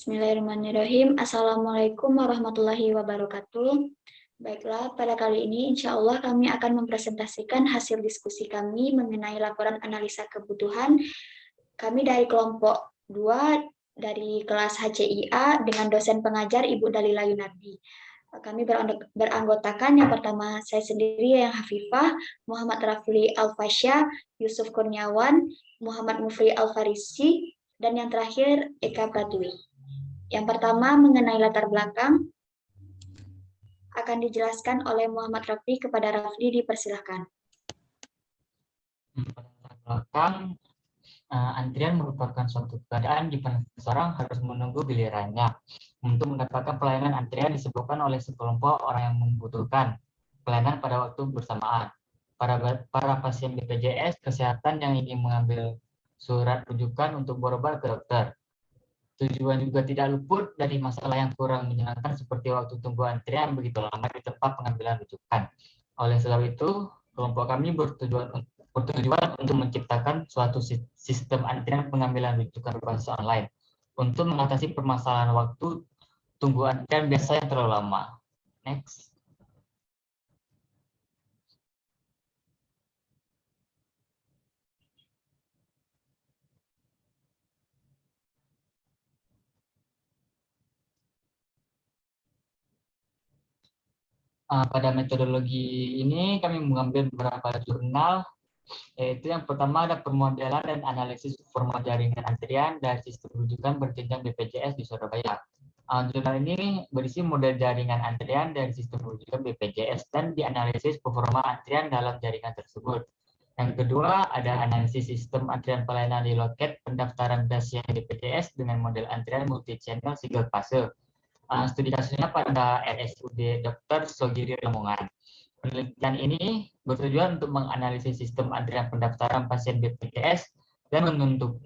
Bismillahirrahmanirrahim. Assalamualaikum warahmatullahi wabarakatuh. Baiklah, pada kali ini insya Allah kami akan mempresentasikan hasil diskusi kami mengenai laporan analisa kebutuhan kami dari kelompok 2 dari kelas HCIA dengan dosen pengajar Ibu Dalila Yunardi. Kami beranggotakan yang pertama saya sendiri yang Hafifah, Muhammad Rafli Al-Fasya, Yusuf Kurniawan, Muhammad Mufri Al-Farisi, dan yang terakhir Eka Pratwi. Yang pertama mengenai latar belakang akan dijelaskan oleh Muhammad Rafli. Kepada Rafli dipersilahkan. Latar belakang, antrian merupakan suatu keadaan di mana seseorang harus menunggu gilirannya. Untuk mendapatkan pelayanan, antrian disebabkan oleh sekelompok orang yang membutuhkan pelayanan pada waktu bersamaan. Para pasien BPJS Kesehatan yang ingin mengambil surat rujukan untuk berobat ke dokter. Tujuan juga tidak luput dari masalah yang kurang menyenangkan seperti waktu tunggu antrian begitu lama di tempat pengambilan rujukan. Oleh sebab itu, kelompok kami bertujuan untuk menciptakan suatu sistem antrian pengambilan rujukan berbasis online untuk mengatasi permasalahan waktu tunggu antrian biasa yang terlalu lama. Next. Pada metodologi ini kami mengambil beberapa jurnal, yaitu yang pertama ada permodelan dan analisis format jaringan antrian dari sistem rujukan berjenjang BPJS di Surabaya. Jurnal ini berisi model jaringan antrian dari sistem rujukan BPJS dan dianalisis performa antrian dalam jaringan tersebut. Yang kedua ada analisis sistem antrian pelayanan di loket pendaftaran pasien BPJS dengan model antrian multi-channel single fase. Studi kasusnya pada RSUD Dr. Sogiri Lamongan. Penelitian ini bertujuan untuk menganalisis sistem antrian pendaftaran pasien BPJS dan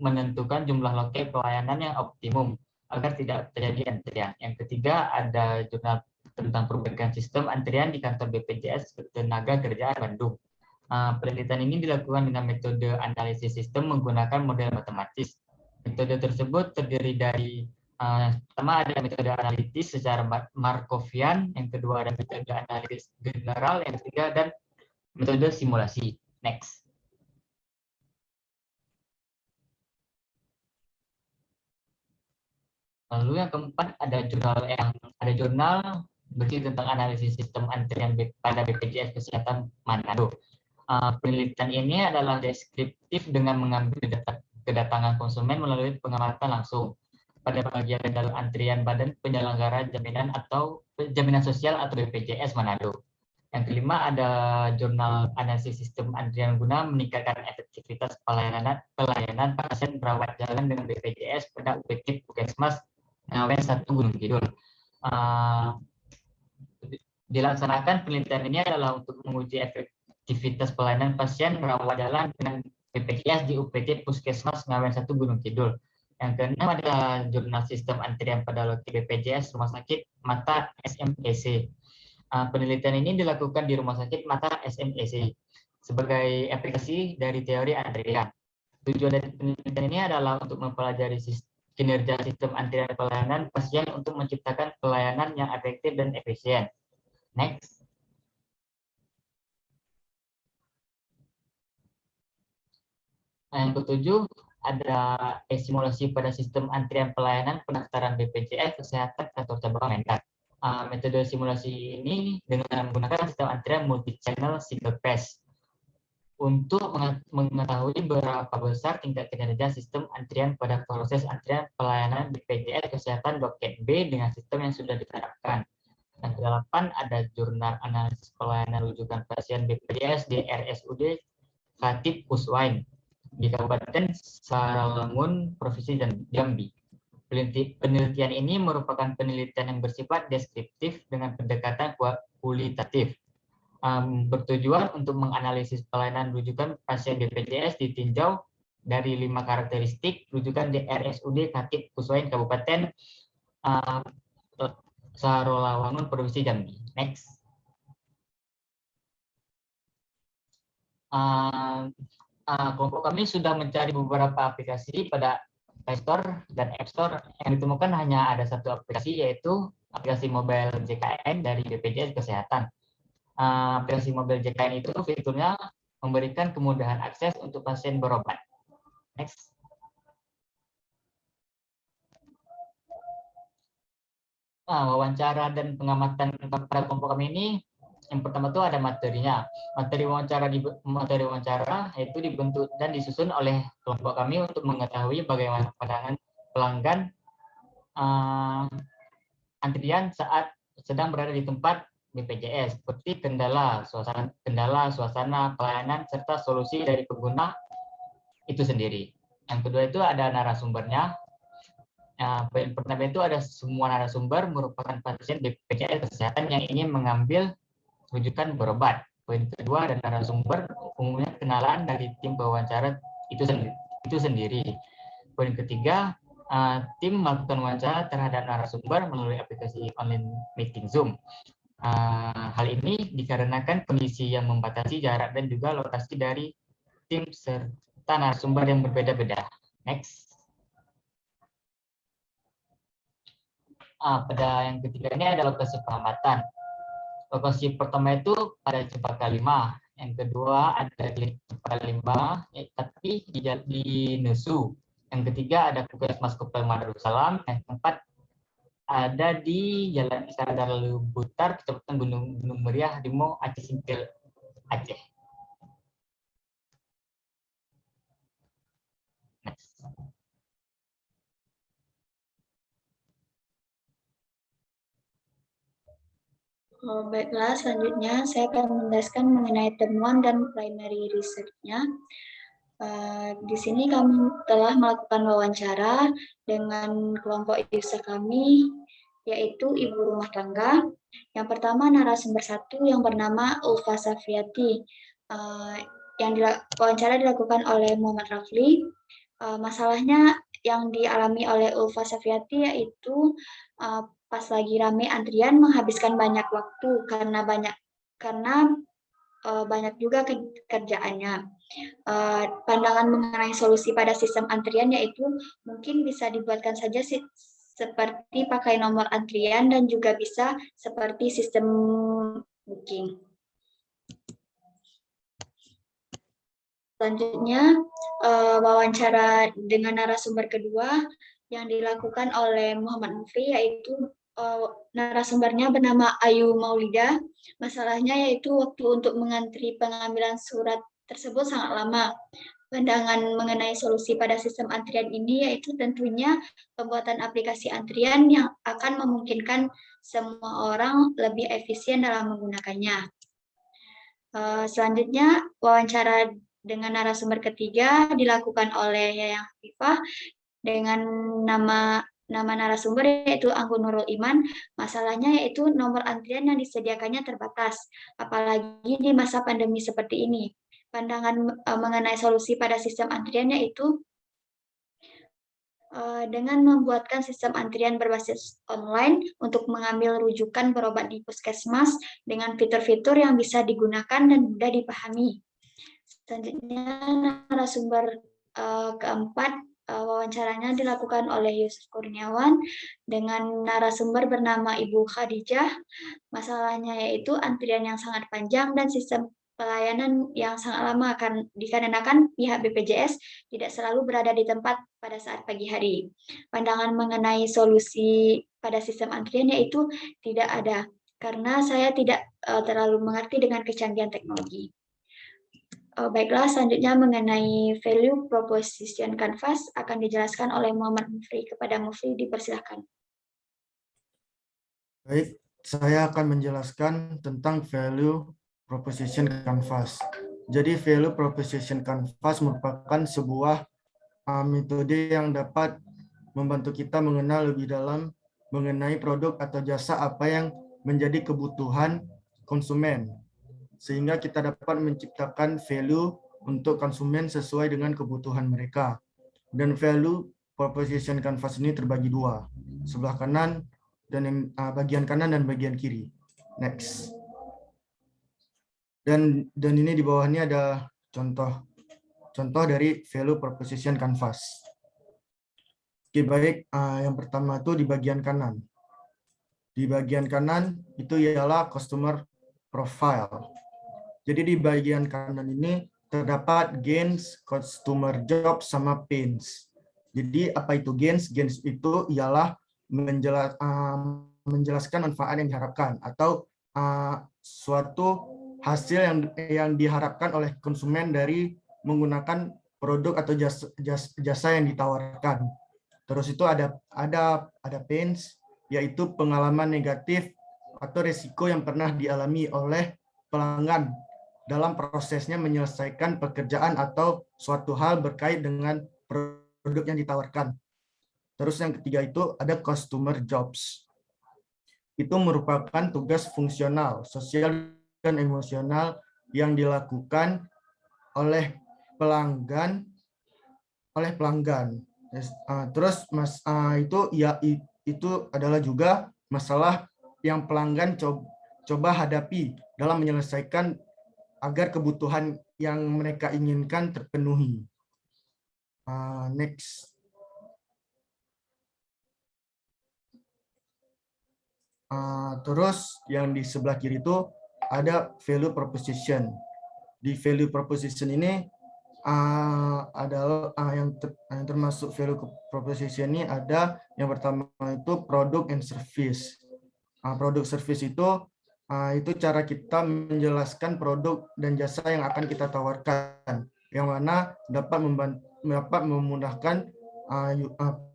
menentukan jumlah loket pelayanan yang optimum agar tidak terjadi antrian. Yang ketiga ada jurnal tentang perbaikan sistem antrian di kantor BPJS Tenaga Kerjaan Bandung. Penelitian ini dilakukan dengan metode analisis sistem menggunakan model matematis. Metode tersebut terdiri dari pertama ada metode analitis secara Markovian, yang kedua ada metode analisis general, yang ketiga dan metode simulasi. Next. Lalu yang keempat ada jurnal berisi tentang analisis sistem antrian pada BPJS Kesehatan Manado. Penelitian ini adalah deskriptif dengan mengambil data kedatangan konsumen melalui pengamatan langsung pada bagian dalam antrian Badan Penyelenggara Jaminan Sosial atau BPJS Manado. Yang kelima ada jurnal analisis sistem antrian guna meningkatkan efektivitas pelayanan pasien perawat jalan dengan BPJS pada UPT Puskesmas Ngawen 1 Gunung Kidul. Dilaksanakan penelitian ini adalah untuk menguji efektivitas pelayanan pasien perawat jalan dengan BPJS di UPT Puskesmas Ngawen 1 Gunung Kidul. Yang keenam adalah jurnal sistem antrian pada loket BPJS Rumah Sakit Mata SMEC. Penelitian ini dilakukan di Rumah Sakit Mata SMEC sebagai aplikasi dari teori antrian. Tujuan dari penelitian ini adalah untuk mempelajari kinerja sistem antrian pelayanan pasien untuk menciptakan pelayanan yang efektif dan efisien. Next. Yang ketujuh ada simulasi pada sistem antrian pelayanan pendaftaran BPJS Kesehatan kantor cabang Mendak. Metode simulasi ini dengan menggunakan sistem antrian multi-channel single phase untuk mengetahui berapa besar tingkat kinerja sistem antrian pada proses antrian pelayanan BPJS Kesehatan loket B dengan sistem yang sudah diterapkan. Yang kedelapan ada jurnal analisis pelayanan rujukan pasien BPJS di RSUD Khatib Uswain di Kabupaten Sarawangun, Provinsi Jambi. Penelitian ini merupakan penelitian yang bersifat deskriptif dengan pendekatan kualitatif. Bertujuan untuk menganalisis pelayanan rujukan pasien BPJS ditinjau dari 5 karakteristik rujukan di RSUD Khatib Uswain Kabupaten Sarawangun, Provinsi Jambi. Next. Kelompok kami sudah mencari beberapa aplikasi pada Play Store dan App Store. Yang ditemukan hanya ada satu aplikasi, yaitu aplikasi mobile JKN dari BPJS Kesehatan. Aplikasi mobile JKN itu fiturnya memberikan kemudahan akses untuk pasien berobat. Next. Wawancara dan pengamatan pada kelompok kami ini, yang pertama itu ada materinya. Materi wawancara itu dibentuk dan disusun oleh kelompok kami untuk mengetahui bagaimana pandangan pelanggan antrian saat sedang berada di tempat BPJS, seperti kendala, suasana, pelayanan, serta solusi dari pengguna itu sendiri. Yang kedua itu ada narasumbernya. Poin pertama itu ada semua narasumber merupakan pasien BPJS Kesehatan yang ingin mengambil rujukan berobat. Poin kedua ada narasumber umumnya kenalan dari tim pewawancara itu sendiri. Poin ketiga, tim melakukan wawancara terhadap narasumber melalui aplikasi online meeting Zoom. Hal ini dikarenakan kondisi yang membatasi jarak dan juga lokasi dari tim serta narasumber yang berbeda-beda. Next. Pada yang ketiga ini ada lokasi pengamatan. Lokasi pertama itu pada Cempaka 5, yang kedua ada di Cempaka 5, tapi di Nesu. Yang ketiga ada Puskesmas Kepulauan Darussalam, yang keempat ada di Jalan Iskandar Lubutar, Kecamatan Gunung Meriah, Dimo, Aceh Singkil, Aceh. Next. Baiklah, selanjutnya saya akan menjelaskan mengenai temuan dan primary research-nya. Di sini kami telah melakukan wawancara dengan kelompok user kami, yaitu ibu rumah tangga. Yang pertama narasumber 1 yang bernama Ulfa Safriati. Wawancara dilakukan oleh Muhammad Rafli. Masalahnya yang dialami oleh Ulfa Safriati yaitu pas lagi rame antrian menghabiskan banyak waktu karena banyak juga kerjaannya. Pandangan mengenai solusi pada sistem antrian yaitu mungkin bisa dibuatkan saja seperti pakai nomor antrian dan juga bisa seperti sistem booking. Selanjutnya, wawancara dengan narasumber kedua yang dilakukan oleh Muhammad Mufri, yaitu narasumbernya bernama Ayu Maulida. Masalahnya yaitu waktu untuk mengantri pengambilan surat tersebut sangat lama. Pandangan mengenai solusi pada sistem antrian ini yaitu tentunya pembuatan aplikasi antrian yang akan memungkinkan semua orang lebih efisien dalam menggunakannya. Selanjutnya, wawancara dengan narasumber ketiga dilakukan oleh Yayang Hafifah dengan nama narasumber yaitu Anggun Nurul Iman. Masalahnya yaitu nomor antrian yang disediakannya terbatas, apalagi di masa pandemi seperti ini. Pandangan mengenai solusi pada sistem antrian yaitu dengan membuatkan sistem antrian berbasis online untuk mengambil rujukan berobat di puskesmas dengan fitur-fitur yang bisa digunakan dan mudah dipahami. Selanjutnya narasumber keempat wawancaranya dilakukan oleh Yusuf Kurniawan dengan narasumber bernama Ibu Khadijah. Masalahnya yaitu antrian yang sangat panjang dan sistem pelayanan yang sangat lama dikarenakan pihak BPJS tidak selalu berada di tempat pada saat pagi hari. Pandangan mengenai solusi pada sistem antrian yaitu tidak ada, karena saya tidak terlalu mengerti dengan kecanggihan teknologi. Baiklah, selanjutnya mengenai value proposition canvas akan dijelaskan oleh Muhammad Mufri. Kepada Mufri, dipersilahkan. Baik, saya akan menjelaskan tentang value proposition canvas. Jadi value proposition canvas merupakan sebuah metode yang dapat membantu kita mengenal lebih dalam mengenai produk atau jasa apa yang menjadi kebutuhan konsumen, sehingga kita dapat menciptakan value untuk konsumen sesuai dengan kebutuhan mereka. Dan value proposition canvas ini terbagi dua, sebelah kanan dan bagian kanan dan bagian kiri. Next. Dan ini di bawahnya ada contoh dari value proposition canvas. Oke, baik. Yang pertama itu di bagian kanan. Di bagian kanan itu ialah customer profile. Jadi di bagian kanan ini terdapat gains, customer job, sama pains. Jadi apa itu gains? Gains itu ialah menjelaskan manfaat yang diharapkan atau suatu hasil yang diharapkan oleh konsumen dari menggunakan produk atau jasa yang ditawarkan. Terus itu ada pains, yaitu pengalaman negatif atau resiko yang pernah dialami oleh pelanggan dalam prosesnya menyelesaikan pekerjaan atau suatu hal berkait dengan produk yang ditawarkan. Terus yang ketiga itu ada customer jobs. Itu merupakan tugas fungsional, sosial, dan emosional yang dilakukan oleh pelanggan Terus itu adalah juga masalah yang pelanggan coba hadapi dalam menyelesaikan agar kebutuhan yang mereka inginkan terpenuhi. Next. Terus yang di sebelah kiri itu ada value proposition. Di value proposition ini adalah yang termasuk value proposition ini ada yang pertama itu product and service. Produk service itu cara kita menjelaskan produk dan jasa yang akan kita tawarkan, yang mana dapat memudahkan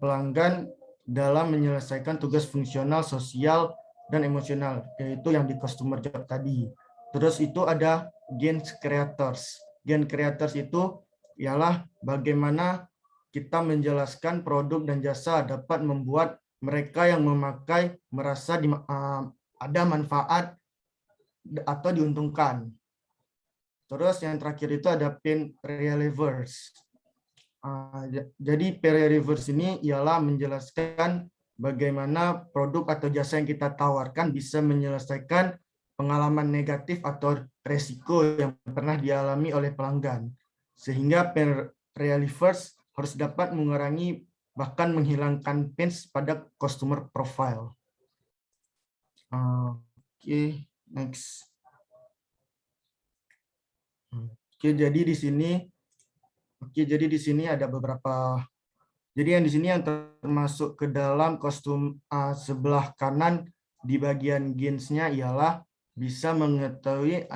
pelanggan dalam menyelesaikan tugas fungsional, sosial, dan emosional, yaitu yang di customer job tadi. Terus itu ada gain creators. Gain creators itu ialah bagaimana kita menjelaskan produk dan jasa dapat membuat mereka yang memakai merasa ada manfaat atau diuntungkan. Terus yang terakhir itu ada pain relievers. Jadi pain relievers ini ialah menjelaskan bagaimana produk atau jasa yang kita tawarkan bisa menyelesaikan pengalaman negatif atau resiko yang pernah dialami oleh pelanggan. Sehingga pain relievers harus dapat mengurangi bahkan menghilangkan pains pada customer profile. Oke, next. Jadi di sini ada beberapa. Jadi yang di sini yang termasuk ke dalam kostum sebelah kanan di bagian gains-nya ialah bisa mengetahui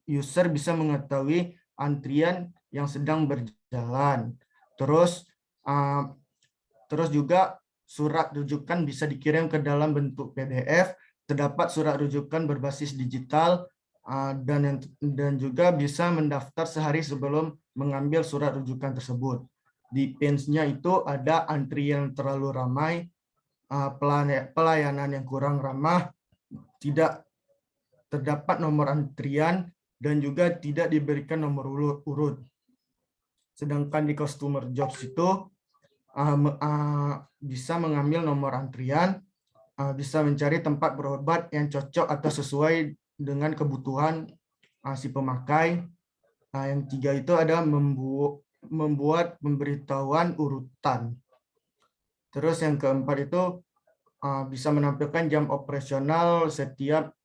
user bisa mengetahui antrian yang sedang berjalan. Terus juga surat rujukan bisa dikirim ke dalam bentuk PDF, terdapat surat rujukan berbasis digital, dan juga bisa mendaftar sehari sebelum mengambil surat rujukan tersebut. Di pains-nya itu ada antrian terlalu ramai, pelayanan yang kurang ramah, tidak terdapat nomor antrian, dan juga tidak diberikan nomor urut. Sedangkan di customer jobs itu bisa mengambil nomor antrian, bisa mencari tempat berobat yang cocok atau sesuai dengan kebutuhan si pemakai. Yang tiga itu ada membuat pemberitahuan urutan. Terus yang keempat itu bisa menampilkan jam operasional setiap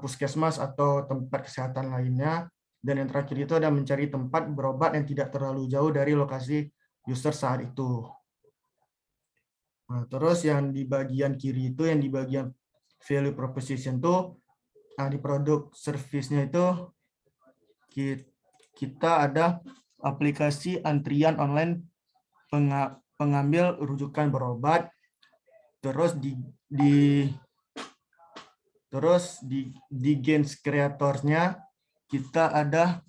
puskesmas atau tempat kesehatan lainnya. Dan yang terakhir itu ada mencari tempat berobat yang tidak terlalu jauh dari lokasi user saat itu. Terus yang di bagian kiri itu, yang di bagian value proposition itu, di produk service-nya itu kita ada aplikasi antrian online pengambil rujukan berobat. Terus di gains creators-nya kita ada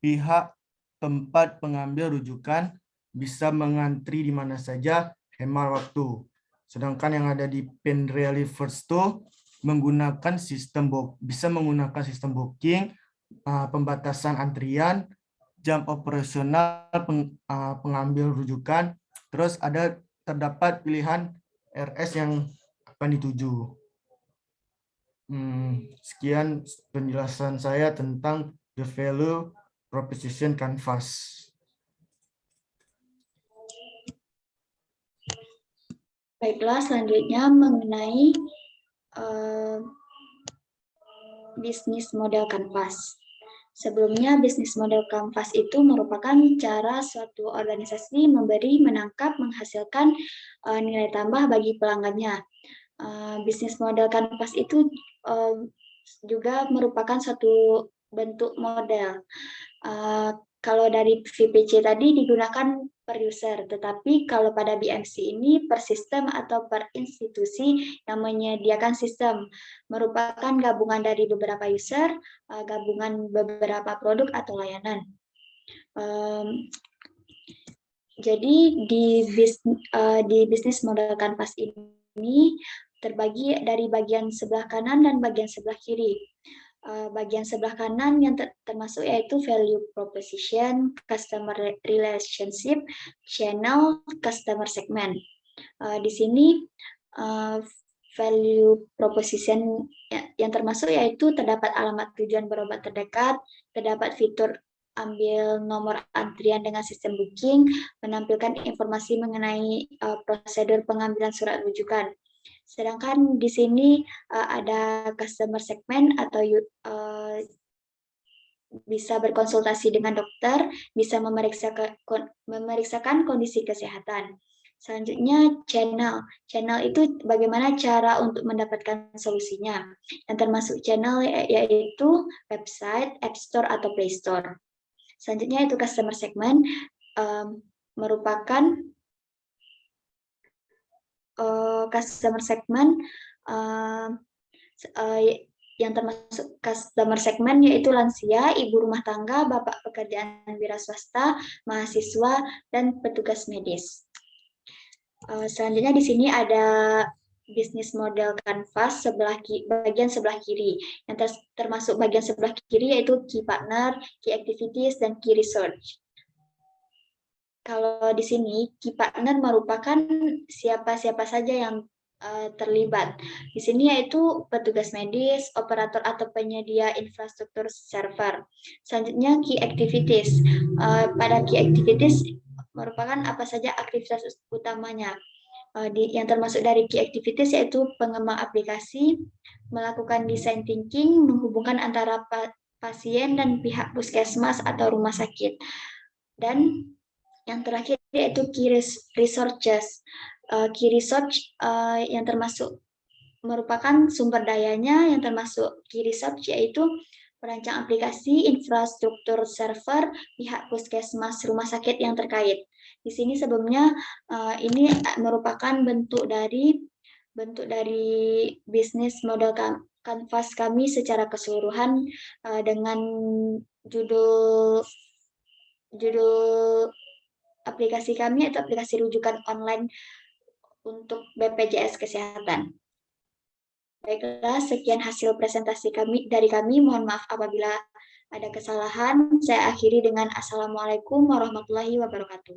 pihak tempat pengambil rujukan bisa mengantri di mana saja, hemat waktu. Sedangkan yang ada di pain relievers itu bisa menggunakan sistem booking, pembatasan antrian, jam operasional pengambil rujukan, terus terdapat pilihan RS yang akan dituju. Sekian penjelasan saya tentang the value proposition canvas. Baiklah, selanjutnya mengenai bisnis model kanvas. Sebelumnya, bisnis model kanvas itu merupakan cara suatu organisasi memberi, menangkap, menghasilkan nilai tambah bagi pelanggannya. Bisnis model kanvas itu juga merupakan suatu bentuk model. Kalau dari VPC tadi digunakan per user, tetapi kalau pada BMC ini per sistem atau per institusi yang menyediakan sistem, merupakan gabungan dari beberapa user, gabungan beberapa produk atau layanan. Jadi di bisnis model kanvas ini terbagi dari bagian sebelah kanan dan bagian sebelah kiri. Bagian sebelah kanan yang termasuk yaitu value proposition, customer relationship, channel, customer segment. Di sini value proposition yang termasuk yaitu terdapat alamat tujuan berobat terdekat, terdapat fitur ambil nomor antrian dengan sistem booking, menampilkan informasi mengenai prosedur pengambilan surat rujukan. Sedangkan di sini ada customer segment atau bisa berkonsultasi dengan dokter, bisa memeriksakan kondisi kesehatan. Selanjutnya channel. Channel itu bagaimana cara untuk mendapatkan solusinya. Yang termasuk channel yaitu website, App Store atau Play Store. Selanjutnya itu customer segment merupakan customer segment yang termasuk customer segment yaitu lansia, ibu rumah tangga, bapak pekerjaan wira swasta, mahasiswa, dan petugas medis. Selanjutnya di sini ada bisnis model kanvas bagian sebelah kiri. Yang termasuk bagian sebelah kiri yaitu key partner, key activities, dan key research. Kalau di sini key partner merupakan siapa-siapa saja yang terlibat. Di sini yaitu petugas medis, operator atau penyedia infrastruktur server. Selanjutnya key activities. Pada key activities merupakan apa saja aktivitas utamanya. Yang termasuk dari key activities yaitu pengembang aplikasi, melakukan design thinking, menghubungkan antara pasien dan pihak puskesmas atau rumah sakit. Dan yang terakhir yaitu key researches. Key research yang termasuk merupakan sumber dayanya yang termasuk key research yaitu perancang aplikasi, infrastruktur server, pihak puskesmas, rumah sakit yang terkait. Di sini sebelumnya ini merupakan bentuk dari bisnis model kanvas kami secara keseluruhan dengan judul aplikasi kami atau aplikasi rujukan online untuk BPJS Kesehatan. Baiklah, sekian hasil presentasi dari kami. Mohon maaf apabila ada kesalahan. Saya akhiri dengan Assalamualaikum warahmatullahi wabarakatuh.